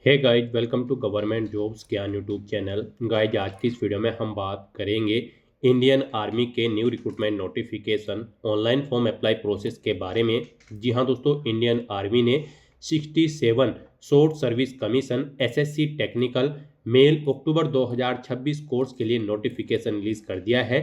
Hey guys, welcome to government jobs Gyan YouTube channel. Guys, आज की इस वीडियो में हम बात करेंगे इंडियन आर्मी के new recruitment notification online form apply process के बारे में। जी हाँ दोस्तों, इंडियन आर्मी ने 67 short service commission SSC technical male October 2026 course के लिए नोटिफिकेशन रिलीज कर दिया है।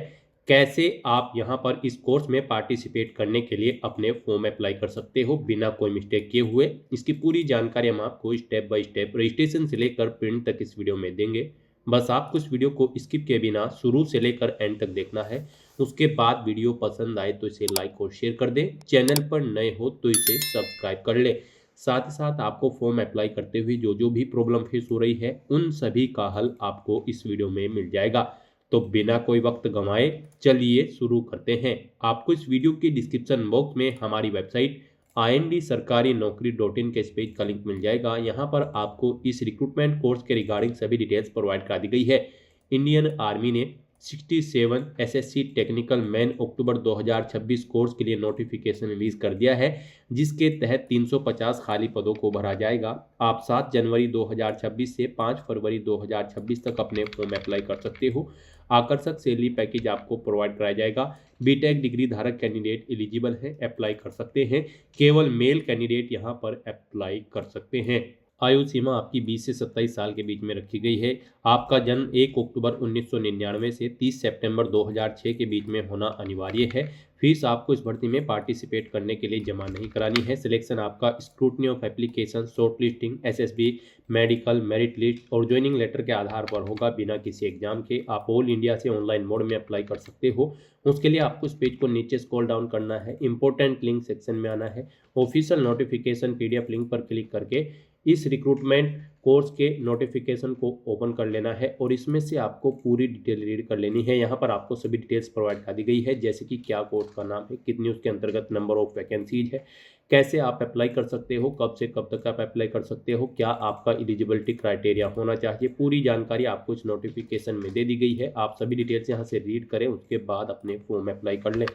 कैसे आप यहां पर इस कोर्स में पार्टिसिपेट करने के लिए अपने फॉर्म अप्लाई कर सकते हो बिना कोई मिस्टेक किए हुए, इसकी पूरी जानकारी हम आपको स्टेप बाय स्टेप रजिस्ट्रेशन से लेकर प्रिंट तक इस वीडियो में देंगे। बस आपको इस वीडियो को स्किप किए बिना शुरू से लेकर एंड तक देखना है। उसके बाद वीडियो पसंद आए तो इसे लाइक और शेयर कर दें। चैनल पर नए हो तो इसे सब्सक्राइब कर ले। साथ ही साथ आपको फॉर्म अप्लाई करते हुए जो जो भी प्रॉब्लम फेस हो रही है उन सभी का हल आपको इस वीडियो में मिल जाएगा। तो बिना कोई वक्त गंवाए चलिए शुरू करते हैं। आपको इस वीडियो की डिस्क्रिप्शन बॉक्स में हमारी वेबसाइट ind-sarkari-naukri.in के इस पेज का लिंक मिल जाएगा। यहाँ पर आपको इस रिक्रूटमेंट कोर्स के रिगार्डिंग सभी डिटेल्स प्रोवाइड करा दी गई है। इंडियन आर्मी ने 67 एसएससी टेक्निकल मैन अक्टूबर 2026 कोर्स के लिए नोटिफिकेशन रिलीज कर दिया है, जिसके तहत 350 खाली पदों को भरा जाएगा। आप 7 जनवरी 2026 से 5 फरवरी 2026 तक अपने फॉर्म अप्लाई कर सकते हो। आकर्षक सैलरी पैकेज आपको प्रोवाइड कराया जाएगा। बीटेक डिग्री धारक कैंडिडेट एलिजिबल है, अप्लाई कर सकते हैं। केवल मेल कैंडिडेट यहां पर अप्लाई कर सकते हैं। आयु सीमा आपकी 20 से 27 साल के बीच में रखी गई है। आपका जन्म 1 अक्टूबर 1999 से 30 सितंबर 2006 के बीच में होना अनिवार्य है। फीस आपको इस भर्ती में पार्टिसिपेट करने के लिए जमा नहीं करानी है। सिलेक्शन आपका scrutiny of application, short listing, SSB, medical, merit list और ज्वाइनिंग लेटर के आधार पर होगा, बिना किसी एग्जाम के। आप ऑल इंडिया से ऑनलाइन मोड में अप्लाई कर सकते हो। उसके लिए आपको इस पेज को नीचे स्क्रॉल डाउन करना है, इंपॉर्टेंट लिंक सेक्शन में आना है, ऑफिशियल नोटिफिकेशन पीडीएफ लिंक पर क्लिक करके इस रिक्रूटमेंट कोर्स के नोटिफिकेशन को ओपन कर लेना है और इसमें से आपको पूरी डिटेल रीड कर लेनी है। यहाँ पर आपको सभी डिटेल्स प्रोवाइड कर दी गई है, जैसे कि क्या कोर्स का नाम है, कितनी उसके अंतर्गत नंबर ऑफ वैकेंसीज है, कैसे आप अप्लाई कर सकते हो, कब से कब तक आप अप्लाई कर सकते हो, क्या आपका एलिजिबिलिटी क्राइटेरिया होना चाहिए। पूरी जानकारी आपको इस नोटिफिकेशन में दे दी गई है। आप सभी डिटेल्स यहाँ से रीड करें, उसके बाद अपने फॉर्म अप्लाई कर लें।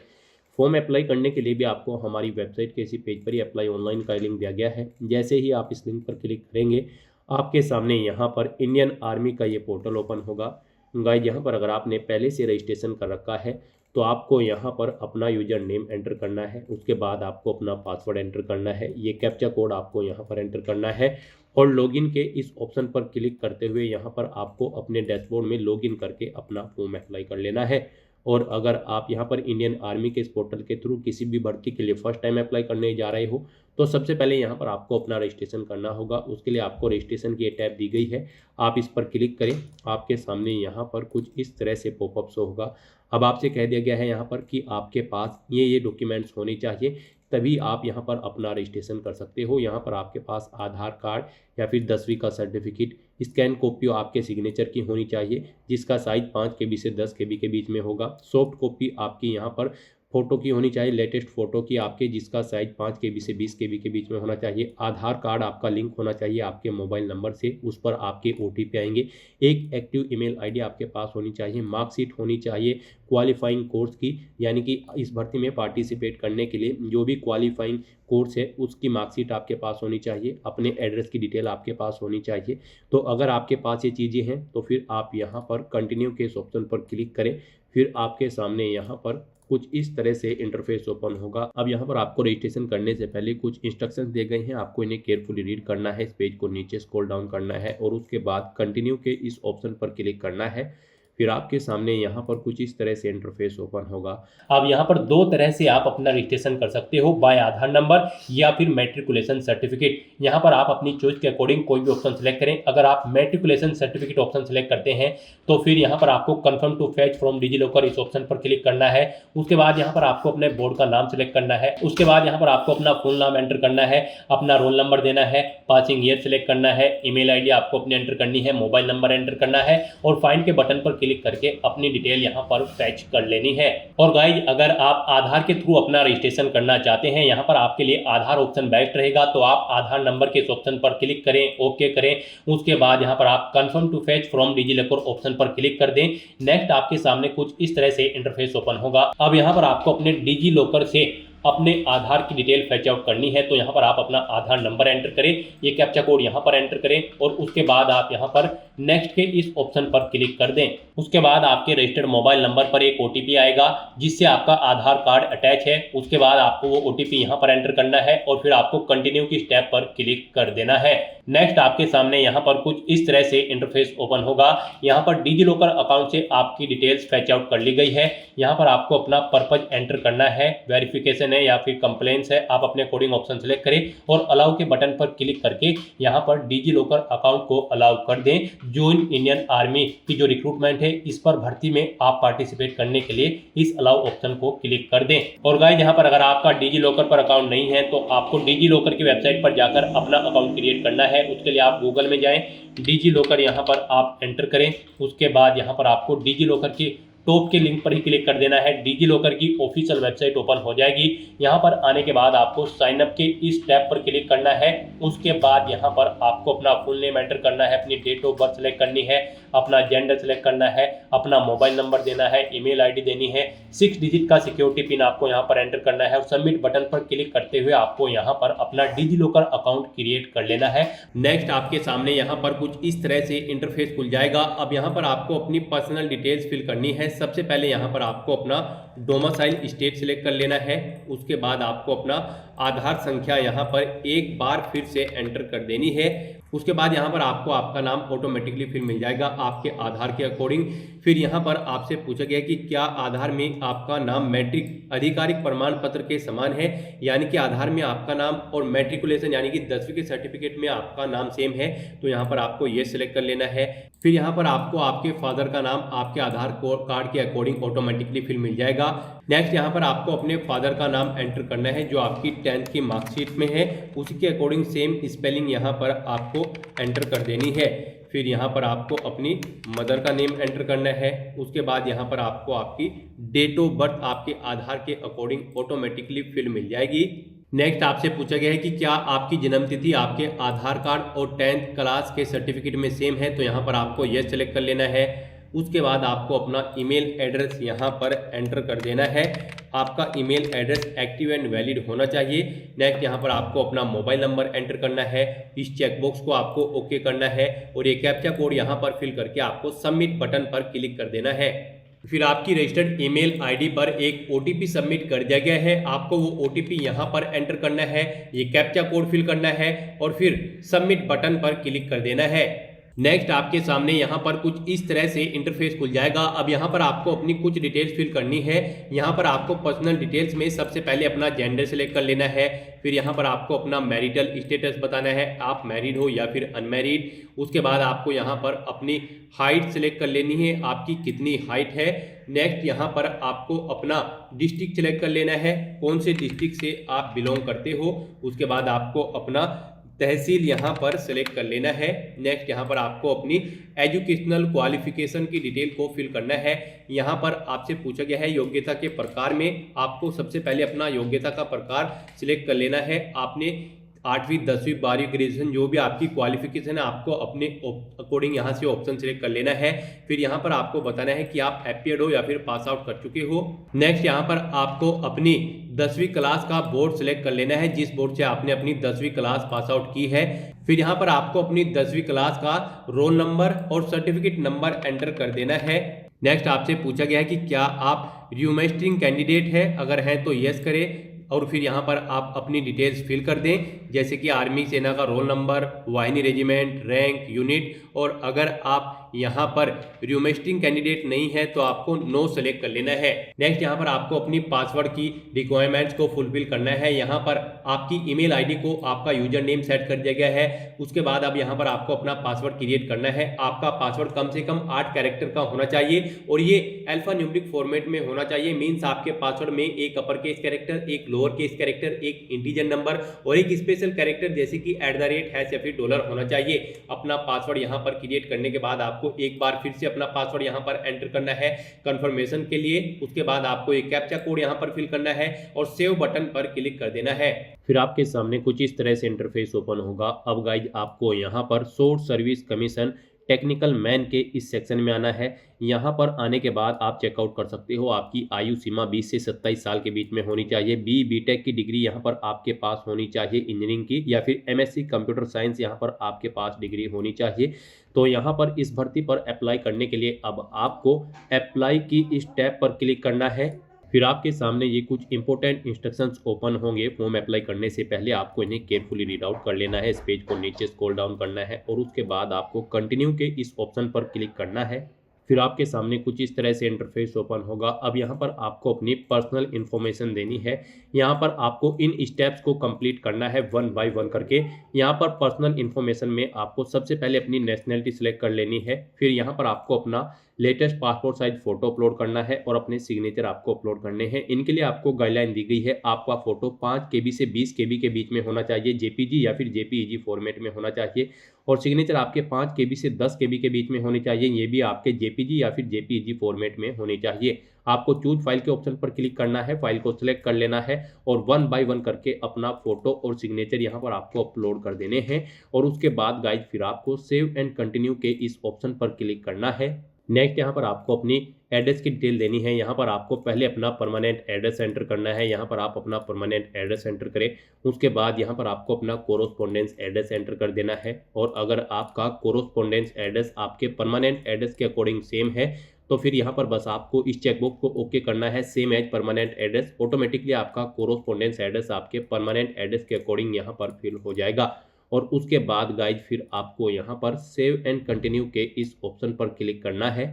फॉर्म अप्लाई करने के लिए भी आपको हमारी वेबसाइट के इसी पेज पर ही अप्लाई ऑनलाइन का लिंक दिया गया है। जैसे ही आप इस लिंक पर क्लिक करेंगे, आपके सामने यहाँ पर इंडियन आर्मी का ये पोर्टल ओपन होगा। गाइज, यहाँ पर अगर आपने पहले से रजिस्ट्रेशन कर रखा है तो आपको यहाँ पर अपना यूजर नेम एंटर करना है। उसके बाद आपको अपना पासवर्ड एंटर करना है। ये कैप्चा कोड आपको यहाँ पर एंटर करना है और लॉगिन के इस ऑप्शन पर क्लिक करते हुए यहाँ पर आपको अपने डैशबोर्ड में लॉगिन करके अपना फॉर्म अप्लाई कर लेना है। और अगर आप यहाँ पर इंडियन आर्मी के इस पोर्टल के थ्रू किसी भी भर्ती के लिए फर्स्ट टाइम अप्लाई करने जा रहे हो तो सबसे पहले यहाँ पर आपको अपना रजिस्ट्रेशन करना होगा। उसके लिए आपको रजिस्ट्रेशन की टैब दी गई है, आप इस पर क्लिक करें। आपके सामने यहाँ पर कुछ इस तरह से पॉपअप शो होगा। अब आपसे कह दिया गया है यहाँ पर कि आपके पास ये डॉक्यूमेंट्स होने चाहिए, तभी आप यहाँ पर अपना रजिस्ट्रेशन कर सकते हो। यहाँ पर आपके पास आधार कार्ड या फिर 10वीं का सर्टिफिकेट, स्कैन कॉपी आपके सिग्नेचर की होनी चाहिए, जिसका साइज 5 KB से 10 KB के बीच में होगा। सॉफ्ट कॉपी आपकी यहाँ पर फोटो की होनी चाहिए, लेटेस्ट फोटो की आपके, जिसका साइज 5 KB से 20 KB के बीच में होना चाहिए। आधार कार्ड आपका लिंक होना चाहिए आपके मोबाइल नंबर से, उस पर आपके OTP आएंगे। एक एक्टिव ईमेल आईडी आपके पास होनी चाहिए। मार्कशीट होनी चाहिए क्वालिफाइंग कोर्स की, यानी कि इस भर्ती में पार्टिसिपेट करने के लिए जो भी क्वालिफाइंग कोर्स है उसकी मार्कशीट आपके पास होनी चाहिए। अपने एड्रेस की डिटेल आपके पास होनी चाहिए। तो अगर आपके पास ये चीज़ें हैं तो फिर आप यहाँ पर कंटिन्यू के इस ऑप्शन पर क्लिक करें। फिर आपके सामने यहाँ पर कुछ इस तरह से इंटरफेस ओपन होगा। अब यहाँ पर आपको रजिस्ट्रेशन करने से पहले कुछ इंस्ट्रक्शंस दिए गए हैं, आपको इन्हें केयरफुली रीड करना है। इस पेज को नीचे स्क्रॉल डाउन करना है और उसके बाद कंटिन्यू के इस ऑप्शन पर क्लिक करना है। फिर आपके सामने यहाँ पर कुछ इस तरह से इंटरफेस ओपन होगा। अब यहाँ पर दो तरह से आप अपना रजिस्ट्रेशन कर सकते हो, बाय आधार नंबर या फिर मैट्रिकुलेशन सर्टिफिकेट। यहाँ पर आप अपनी चॉइस के अकॉर्डिंग कोई भी ऑप्शन सेलेक्ट करें। अगर आप मैट्रिकुलेशन सर्टिफिकेट ऑप्शन सेलेक्ट करते हैं तो फिर यहाँ पर आपको confirm to fetch from DigiLocker इस ऑप्शन पर क्लिक करना है। उसके बाद यहाँ पर आपको अपने बोर्ड का नाम सेलेक्ट करना है। उसके बाद यहाँ पर आपको अपना फुल नाम एंटर करना है, अपना रोल नंबर देना है, पासिंग ईयर सेलेक्ट करना है, ईमेल आईडी आपको अपने एंटर करनी है, मोबाइल नंबर एंटर करना है और फाइंड के बटन पर क्लिक करके अपनी डिटेल यहाँ पर फैच कर लेनी है। और गाइज, अगर आप आधार के थ्रू अपना रजिस्ट्रेशन करना चाहते हैं, यहाँ पर आपके लिए आधार ऑप्शन बेस्ट रहेगा। तो आप आधार नंबर के इस ऑप्शन पर क्लिक करें, ओके करें। उसके बाद यहाँ पर आप confirm to fetch from DigiLocker option पर क्लिक कर दें। नेक्स्ट आपके सामने कुछ इस तरह से इंटरफेस ओपन होगा। अब यहाँ पर आपको अपने डिजिलॉकर से अपने आधार की डिटेल फैच आउट करनी है तो यहाँ पर आप अपना आधार नंबर एंटर करें, ये कैप्चा कोड यहाँ पर एंटर करें और उसके बाद आप यहाँ पर नेक्स्ट के इस ऑप्शन पर क्लिक कर दें। उसके बाद आपके रजिस्टर्ड मोबाइल नंबर पर एक OTP आएगा जिससे आपका आधार कार्ड अटैच है। उसके बाद आपको वो OTP यहाँ पर एंटर करना है और फिर आपको कंटिन्यू की स्टेप पर क्लिक कर देना है। नेक्स्ट आपके सामने यहाँ पर कुछ इस तरह से इंटरफेस ओपन होगा। यहाँ पर डिजी लॉकर अकाउंट से आपकी डिटेल्स फैच आउट कर ली गई है। यहाँ पर आपको अपना पर्पज एंटर करना है, वेरिफिकेशन है या फिर कंप्लेंट्स है, आप अपने अकॉर्डिंग ऑप्शन सेलेक्ट करें और अलाउ के बटन पर क्लिक करके यहाँ पर डिजी लॉकर अकाउंट को अलाउ कर दें। ज्वाइन इंडियन आर्मी की जो रिक्रूटमेंट है इस पर भर्ती में आप पार्टिसिपेट करने के लिए इस अलाउ ऑप्शन को क्लिक कर दें। और गाइस यहाँ पर अगर आपका डिजी लॉकर पर अकाउंट नहीं है तो आपको डिजी लॉकर की वेबसाइट पर जाकर अपना अकाउंट क्रिएट करना है। उसके लिए आप गूगल में जाएं, डिजी लॉकर यहाँ पर आप एंटर करें। उसके बाद यहाँ पर आपको डिजी लॉकर की टॉप के लिंक पर ही क्लिक कर देना है। डिजी लॉकर की ऑफिशियल वेबसाइट ओपन हो जाएगी। यहाँ पर आने के बाद आपको साइन अप के इस टैब पर क्लिक करना है। उसके बाद यहाँ पर आपको अपना फुल नेम एंटर करना है, अपनी डेट ऑफ बर्थ सेलेक्ट करनी है, अपना जेंडर सेलेक्ट करना है, अपना मोबाइल नंबर देना है, ईमेल आईडी देनी है, 6 डिजिट का सिक्योरिटी पिन आपको यहाँ पर एंटर करना है और सबमिट बटन पर क्लिक करते हुए आपको यहाँ पर अपना डिजी लॉकर अकाउंट क्रिएट कर लेना है। नेक्स्ट आपके सामने यहाँ पर कुछ इस तरह से इंटरफेस खुल जाएगा। अब यहाँ पर आपको अपनी पर्सनल डिटेल्स फिल करनी है। सबसे पहले यहाँ पर आपको अपना डोमिसाइल स्टेट सिलेक्ट कर लेना है। उसके बाद आपको अपना आधार संख्या यहाँ पर एक बार फिर से एंटर कर देनी है। उसके बाद यहाँ पर आपको आपका नाम ऑटोमेटिकली फिर मिल जाएगा आपके आधार के अकॉर्डिंग। फिर यहाँ पर आपसे पूछा गया कि क्या आधार में आपका नाम मैट्रिक आधिकारिक प्रमाण पत्र के समान है, यानी कि आधार में आपका नाम और मैट्रिकुलेशन यानी कि 10वीं के सर्टिफिकेट में आपका नाम सेम है, तो यहाँ पर आपको ये सिलेक्ट कर लेना है। फिर यहाँ पर आपको आपके फादर का नाम आपके आधार कार्ड के अकॉर्डिंग ऑटोमेटिकली फिर मिल जाएगा। नेक्स्ट यहाँ पर आपको अपने फादर का नाम एंटर करना है जो आपकी 10th की मार्कशीट में है, उसी के अकॉर्डिंग सेम स्पेलिंग यहाँ पर आपको एंटर कर देनी है। फिर यहाँ पर आपको अपनी मदर का नेम एंटर करना है। उसके बाद यहाँ पर आपको आपकी डेट ऑफ बर्थ आपके आधार के अकॉर्डिंग ऑटोमेटिकली फिर मिल जाएगी। नेक्स्ट आपसे पूछा गया है कि क्या आपकी जन्मतिथि आपके आधार कार्ड और 10th क्लास के सर्टिफिकेट में सेम है, तो यहाँ पर आपको यस सेलेक्ट कर लेना है। उसके बाद आपको अपना ईमेल एड्रेस यहाँ पर एंटर कर देना है। आपका email address active and valid होना चाहिए। नेक्स्ट यहाँ पर आपको अपना मोबाइल नंबर एंटर करना है। इस चेकबॉक्स को आपको ओके करना है और ये कैप्चा कोड यहाँ पर फिल करके आपको सबमिट बटन पर क्लिक कर देना है। फिर आपकी रजिस्टर्ड ईमेल आईडी पर एक OTP सबमिट कर दिया गया है। आपको वो OTP यहाँ पर एंटर करना है, ये कैप्चा कोड फिल करना है और फिर सबमिट बटन पर क्लिक कर देना है। नेक्स्ट आपके सामने यहाँ पर कुछ इस तरह से इंटरफेस खुल जाएगा। अब यहाँ पर आपको अपनी कुछ डिटेल्स फिल करनी है। यहाँ पर आपको पर्सनल डिटेल्स में सबसे पहले अपना जेंडर सेलेक्ट कर लेना है। फिर यहाँ पर आपको अपना मैरिटल स्टेटस बताना है, आप मैरिड हो या फिर अनमैरिड। उसके बाद आपको यहाँ पर अपनी हाइट सेलेक्ट कर लेनी है, आपकी कितनी हाइट है। नेक्स्ट यहाँ पर आपको अपना डिस्ट्रिक्ट सेलेक्ट कर लेना है, कौन से डिस्ट्रिक्ट से आप बिलोंग करते हो। उसके बाद आपको अपना तहसील यहाँ पर सेलेक्ट कर लेना है। नेक्स्ट यहाँ पर आपको अपनी एजुकेशनल क्वालिफिकेशन की डिटेल को फिल करना है। यहाँ पर आपसे पूछा गया है योग्यता के प्रकार में आपको सबसे पहले अपना योग्यता का प्रकार सिलेक्ट कर लेना है। आपने 8वीं 10वीं 12वीं ग्रेजुएशन जो भी आपकी क्वालिफिकेशन है आपको अपने अकॉर्डिंग यहाँ से ऑप्शन सिलेक्ट कर लेना है। फिर यहाँ पर आपको बताना है कि आप अपीयर्ड हो या फिर पास आउट कर चुके हो। नेक्स्ट यहाँ पर आपको अपनी 10वीं क्लास का बोर्ड सिलेक्ट कर लेना है, जिस बोर्ड से आपने अपनी 10वीं क्लास पास आउट की है। फिर यहाँ पर आपको अपनी 10वीं क्लास का रोल नंबर और सर्टिफिकेट नंबर एंटर कर देना है। नेक्स्ट आपसे पूछा गया है कि क्या आप र्यूमेस्ट्रिंग कैंडिडेट है, अगर हैं तो यस करें और फिर यहाँ पर आप अपनी डिटेल्स फिल कर दें, जैसे कि आर्मी सेना का रोल नंबर, वाहिनी रेजिमेंट, रैंक, यूनिट। और अगर आप यहाँ पर र्यूमेस्ट्रिंग कैंडिडेट नहीं है तो आपको नो सेलेक्ट कर लेना है। नेक्स्ट यहाँ पर आपको अपनी पासवर्ड की रिक्वायरमेंट्स को फुलफिल करना है। यहाँ पर आपकी ईमेल आईडी को आपका यूजर नेम सेट कर दिया गया है। उसके बाद अब यहाँ पर आपको अपना पासवर्ड क्रिएट करना है। आपका पासवर्ड कम से कम 8 कैरेक्टर का होना चाहिए और ये अल्फा न्यूमेरिक फॉर्मेट में होना चाहिए। मीन्स आपके पासवर्ड में एक अपर केस कैरेक्टर, एक लोअर केस कैरेक्टर, एक इंटीजर नंबर और एक स्पेशल कैरेक्टर जैसे कि @ या फिर डॉलर होना चाहिए। अपना पासवर्ड यहाँ पर क्रिएट करने के बाद आपको एक बार फिर से अपना पासवर्ड यहाँ पर एंटर करना है कंफर्मेशन के लिए। उसके बाद आपको एक कैप्चा कोड यहाँ पर फिल करना है और सेव बटन पर क्लिक कर देना है। फिर आपके सामने कुछ इस तरह से इंटरफेस ओपन होगा। अब गाइज आपको यहाँ पर short service commission technical man के इस सेक्शन में आना है। यहाँ पर आने के बाद आप चेकआउट कर सकते हो। आपकी आयु सीमा 20 से 27 साल के बीच में होनी चाहिए। बीटेक की डिग्री यहाँ पर आपके पास होनी चाहिए इंजीनियरिंग की, या फिर एमएससी कंप्यूटर साइंस यहाँ पर आपके पास डिग्री होनी चाहिए। तो यहाँ पर इस भर्ती पर अप्लाई करने के लिए अब आपको अप्लाई की इस टैब पर क्लिक करना है। फिर आपके सामने ये कुछ इंपॉर्टेंट इंस्ट्रक्शंस ओपन होंगे। फॉर्म अप्लाई करने से पहले आपको इन्हें केयरफुली रीड आउट कर लेना है। इस पेज को नीचे स्क्रॉल डाउन करना है और उसके बाद आपको कंटिन्यू के इस ऑप्शन पर क्लिक करना है। फिर आपके सामने कुछ इस तरह से इंटरफेस ओपन होगा। अब यहाँ पर आपको अपनी पर्सनल इन्फॉर्मेशन देनी है। यहाँ पर आपको इन स्टेप्स को कंप्लीट करना है वन बाय वन करके। यहाँ पर पर्सनल इन्फॉर्मेशन में आपको सबसे पहले अपनी नेशनैलिटी सिलेक्ट कर लेनी है। फिर यहाँ पर आपको अपना latest passport size photo upload करना है और अपने सिग्नेचर आपको अपलोड करने हैं। इनके लिए आपको गाइडलाइन दी गई है। आपका फोटो 5 KB से 20 KB के बीच में होना चाहिए, जेपीजी या फिर जेपीईजी फॉर्मेट में होना चाहिए, और सिग्नेचर आपके 5 KB से 10 KB के बीच में होनी चाहिए। ये भी आपके जेपीजी या फिर जेपीईजी फॉर्मेट में होनी चाहिए। आपको चूज फाइल के ऑप्शन पर क्लिक करना है, फाइल को सिलेक्ट कर लेना है और वन बाय वन करके अपना फोटो और सिग्नेचर यहाँ पर आपको अपलोड कर देने हैं। और उसके बाद गाइज फिर आपको सेव एंड कंटिन्यू के इस ऑप्शन पर क्लिक करना है। नेक्स्ट यहाँ पर आपको अपनी एड्रेस की डिटेल देनी है। यहाँ पर आपको पहले अपना परमानेंट एड्रेस एंटर करना है। यहाँ पर आप अपना परमानेंट एड्रेस एंटर करें। उसके बाद यहाँ पर आपको अपना कोरोस्पोंडेंस एड्रेस एंटर कर देना है। और अगर आपका कोरोस्पोंडेंस एड्रेस आपके परमानेंट एड्रेस के अकॉर्डिंग सेम है तो फिर यहाँ पर बस आपको इस चेकबॉक्स को ओके करना है, same as permanent address. Automatically आपका कोरोस्पोंडेंस एड्रेस आपके परमानेंट एड्रेस के अकॉर्डिंग यहाँ पर फिल हो जाएगा। और उसके बाद गाइज फिर आपको यहाँ पर सेव एंड कंटिन्यू के इस ऑप्शन पर क्लिक करना है।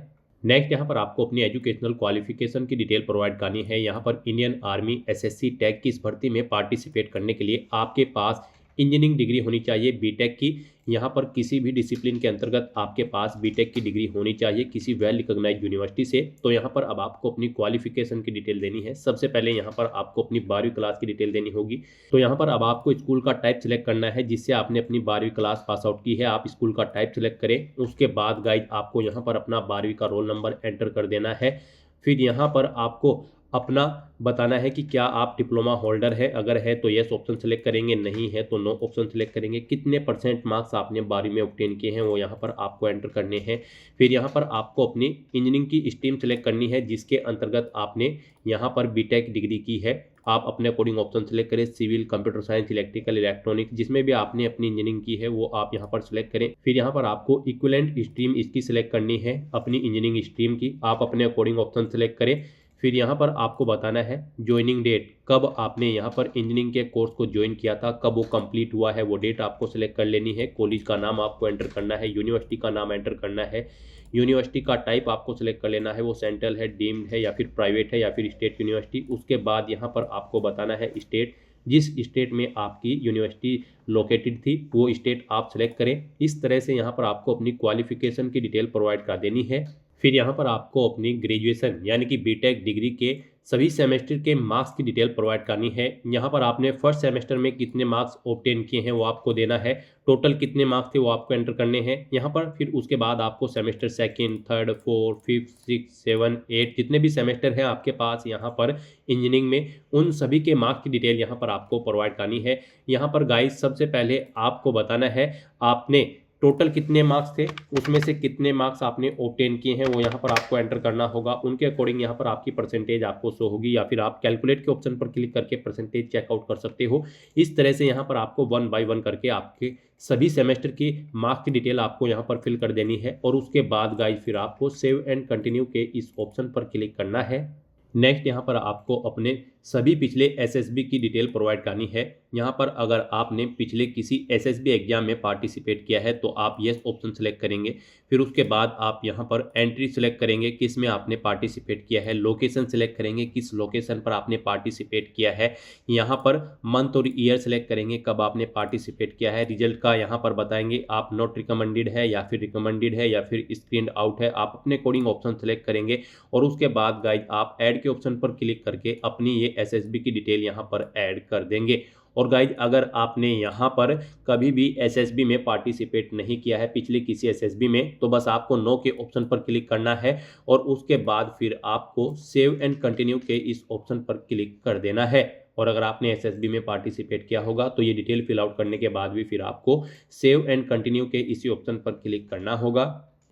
नेक्स्ट यहाँ पर आपको अपनी एजुकेशनल क्वालिफिकेशन की डिटेल प्रोवाइड करनी है। यहाँ पर इंडियन आर्मी एसएससी टैग की इस भर्ती में पार्टिसिपेट करने के लिए आपके पास इंजीनियरिंग डिग्री होनी चाहिए बीटेक की। यहाँ पर किसी भी डिसिप्लिन के अंतर्गत आपके पास बीटेक की डिग्री होनी चाहिए किसी वेल रिकॉग्नाइज्ड यूनिवर्सिटी से। तो यहाँ पर अब आपको अपनी क्वालिफिकेशन की डिटेल देनी है। सबसे पहले यहाँ पर आपको अपनी 12वीं क्लास की डिटेल देनी होगी। तो यहाँ पर अब आपको स्कूल का टाइप सिलेक्ट करना है जिससे आपने अपनी 12वीं क्लास पास आउट की है। आप स्कूल का टाइप सिलेक्ट करें। उसके बाद गाइज आपको यहाँ पर अपना 12वीं का रोल नंबर एंटर कर देना है। फिर यहाँ पर आपको अपना बताना है कि क्या आप डिप्लोमा होल्डर है, अगर है तो यस ऑप्शन सेलेक्ट करेंगे, नहीं है तो नो ऑप्शन सेलेक्ट करेंगे। कितने % मार्क्स आपने 12वीं में ऑब्टेन किए हैं वो यहाँ पर आपको एंटर करने हैं। फिर यहाँ पर आपको अपनी इंजीनियरिंग की स्ट्रीम सेलेक्ट करनी है जिसके अंतर्गत आपने यहाँ पर बीटेक डिग्री की है। आप अपने अकॉर्डिंग ऑप्शन सेलेक्ट करें, civil, computer science, electrical, electronic, जिसमें भी आपने अपनी इंजीनियरिंग की है वो आप यहाँ पर सिलेक्ट करें। फिर यहाँ पर आपको इक्विवेलेंट स्ट्रीम इसकी सिलेक्ट करनी है अपनी इंजीनियरिंग स्ट्रीम की। आप अपने अकॉर्डिंग ऑप्शन सेलेक्ट करें। फिर यहाँ पर आपको बताना है ज्वाइनिंग डेट, कब आपने यहाँ पर इंजीनियरिंग के कोर्स को ज्वाइन किया था, कब वो कंप्लीट हुआ है, वो डेट आपको सिलेक्ट कर लेनी है। कॉलेज का नाम आपको एंटर करना है, यूनिवर्सिटी का नाम एंटर करना है, यूनिवर्सिटी का टाइप आपको सिलेक्ट कर लेना है, वो सेंट्रल है, डीम्ड है या फिर प्राइवेट है या फिर स्टेट यूनिवर्सिटी। उसके बाद यहाँ पर आपको बताना है स्टेट, जिस स्टेट में आपकी यूनिवर्सिटी लोकेटेड थी वो स्टेट आप सेलेक्ट करें। इस तरह से यहाँ पर आपको अपनी क्वालिफिकेशन की डिटेल प्रोवाइड कर देनी है। फिर यहाँ पर आपको अपनी ग्रेजुएशन यानी कि बीटेक डिग्री के सभी सेमेस्टर के मार्क्स की डिटेल प्रोवाइड करनी है। यहाँ पर आपने फर्स्ट सेमेस्टर में कितने मार्क्स ऑब्टेन किए हैं वो आपको देना है, टोटल कितने मार्क्स थे वो आपको एंटर करने हैं यहाँ पर। फिर उसके बाद आपको semester second, third, fourth, fifth, six, 7, 8 जितने भी सेमेस्टर हैं आपके पास यहाँ पर इंजीनियरिंग में, उन सभी के मार्क्स की डिटेल यहाँ पर आपको प्रोवाइड करनी है। यहाँ पर गाइस सबसे पहले आपको बताना है आपने टोटल कितने मार्क्स थे, उसमें से कितने मार्क्स आपने ऑब्टेन किए हैं वो यहाँ पर आपको एंटर करना होगा। उनके अकॉर्डिंग यहाँ पर आपकी परसेंटेज आपको शो होगी, या फिर आप कैलकुलेट के ऑप्शन पर क्लिक करके परसेंटेज चेकआउट कर सकते हो। इस तरह से यहाँ पर आपको वन बाय वन करके आपके सभी सेमेस्टर की मार्क्स की डिटेल आपको यहाँ पर फिल कर देनी है। और उसके बाद गाइस फिर आपको सेव एंड कंटिन्यू के इस ऑप्शन पर क्लिक करना है। नेक्स्ट यहाँ पर आपको अपने सभी पिछले एसएसबी की डिटेल प्रोवाइड करनी है। यहाँ पर अगर आपने पिछले किसी एसएसबी एग्जाम में पार्टिसिपेट किया है तो आप यस ऑप्शन सेलेक्ट करेंगे। फिर उसके बाद आप यहाँ पर एंट्री सेलेक्ट करेंगे किस में आपने पार्टिसिपेट किया है, लोकेशन सेलेक्ट करेंगे किस लोकेशन पर आपने पार्टिसिपेट किया है, यहाँ पर मंथ और ईयर सेलेक्ट करेंगे कब आपने पार्टिसिपेट किया है। रिजल्ट का यहाँ पर बताएंगे आप नॉट रिकमेंडेड है या फिर रिकमेंडेड है या फिर स्क्रीन आउट है, आप अपने अकॉर्डिंग ऑप्शन सेलेक्ट करेंगे। और उसके बाद गाइज आप ऐड के ऑप्शन पर क्लिक करके अपनी ये एसएसबी की डिटेल यहाँ पर ऐड कर देंगे। और गाइज अगर आपने यहाँ पर कभी भी एसएसबी में पार्टिसिपेट नहीं किया है पिछले किसी एसएसबी में, तो बस आपको नो के ऑप्शन पर क्लिक करना है और उसके बाद फिर आपको सेव एंड कंटिन्यू के इस ऑप्शन पर क्लिक कर देना है। और अगर आपने एसएसबी में पार्टिसिपेट किया होगा तो ये डिटेल फिल आउट करने के बाद भी फिर आपको सेव एंड कंटिन्यू के इसी ऑप्शन पर क्लिक करना होगा।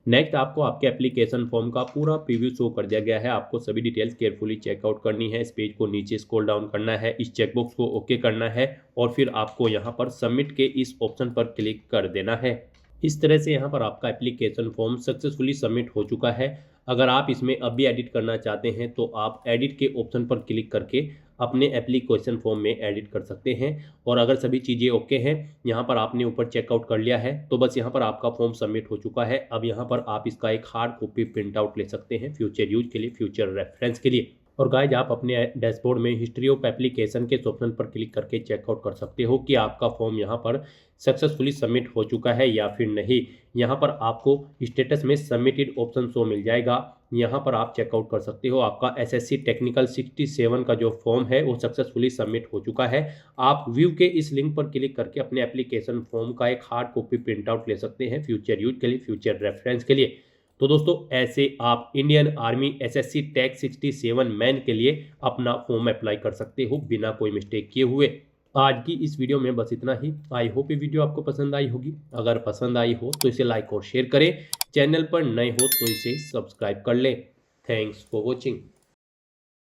नेक्स्ट आपको आपके एप्लीकेशन फॉर्म का पूरा प्रीव्यू शो कर दिया गया है। आपको सभी डिटेल्स केयरफुली चेकआउट करनी है। इस पेज को नीचे स्क्रॉल डाउन करना है, इस चेकबॉक्स को ओके करना है और फिर आपको यहाँ पर सबमिट के इस ऑप्शन पर क्लिक कर देना है। इस तरह से यहाँ पर आपका एप्लीकेशन फॉर्म सक्सेसफुली सबमिट हो चुका है। अगर आप इसमें अब भी एडिट करना चाहते हैं तो आप एडिट के ऑप्शन पर क्लिक करके अपने एप्लीकेशन फॉर्म में एडिट कर सकते हैं। और अगर सभी चीज़ें ओके हैं, यहाँ पर आपने ऊपर चेकआउट कर लिया है, तो बस यहाँ पर आपका फॉर्म सबमिट हो चुका है। अब यहाँ पर आप इसका एक हार्ड कॉपी प्रिंट आउट ले सकते हैं फ्यूचर यूज के लिए, फ्यूचर रेफरेंस के लिए। और गाइज आप अपने डैशबोर्ड में हिस्ट्री ऑफ एप्लीकेशन के ऑप्शन पर क्लिक करके चेकआउट कर सकते हो कि आपका फॉर्म यहाँ पर सक्सेसफुली सबमिट हो चुका है या फिर नहीं। यहाँ पर आपको स्टेटस में सबमिटेड ऑप्शन शो मिल जाएगा, यहाँ पर आप चेकआउट कर सकते हो। आपका एसएससी टेक्निकल 67 का जो फॉर्म है वो सक्सेसफुली सबमिट हो चुका है। आप व्यू के इस लिंक पर क्लिक करके अपने एप्लीकेशन फॉर्म का एक हार्ड कॉपी प्रिंट आउट ले सकते हैं फ्यूचर यूज के लिए, फ्यूचर रेफरेंस के लिए। तो दोस्तों ऐसे आप Indian army SSC tag 67 man के लिए अपना फॉर्म अप्लाई कर सकते हो बिना कोई मिस्टेक किए हुए। आज की इस वीडियो में बस इतना ही। आई होप ये वीडियो आपको पसंद आई होगी। अगर पसंद आई हो तो इसे लाइक और शेयर करें। चैनल पर नए हो तो इसे सब्सक्राइब कर लें। Thanks for watching.